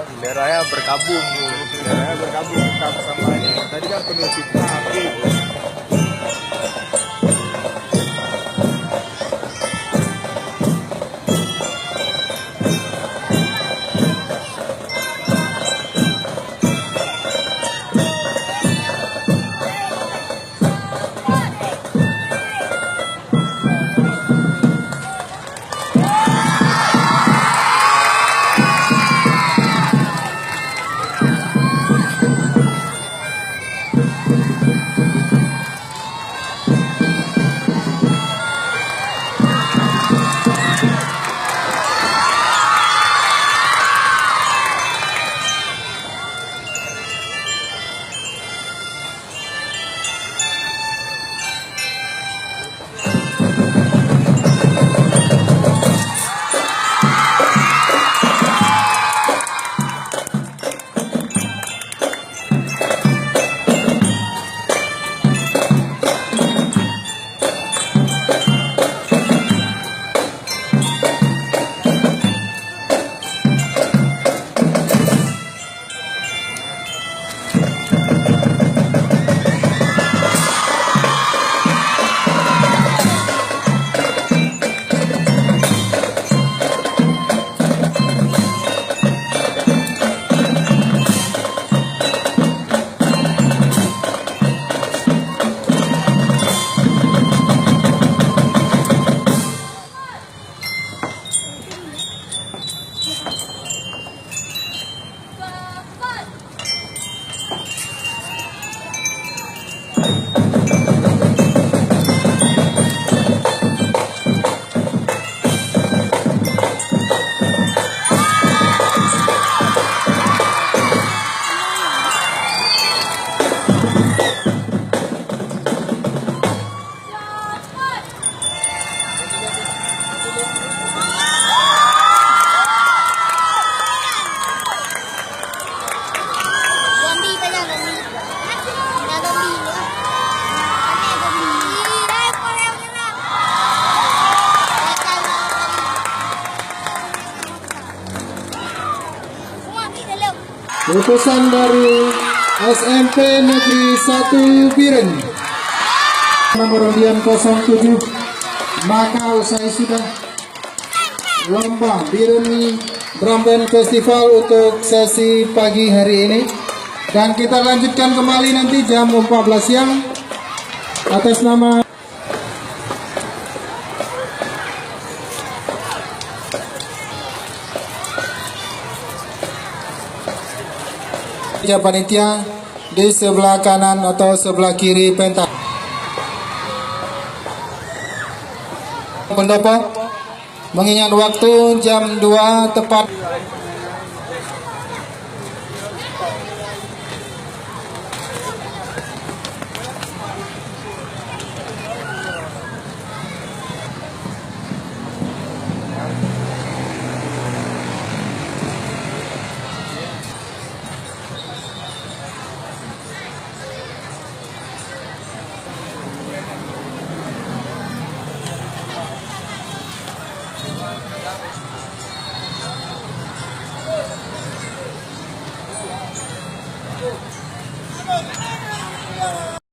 Benderanya berkabung tuh. Benderanya berkabung sama ini. Tadi kan penutupnya api. Utusan dari SMP Negeri 1 Biren nomor undian 07, maka usai sudah lomba Biren Drum Band Festival untuk sesi pagi hari ini, dan kita lanjutkan kembali nanti jam 14 siang atas nama panitia di sebelah kanan atau sebelah kiri pentas pendopo, mengingat waktu jam 2 tepat.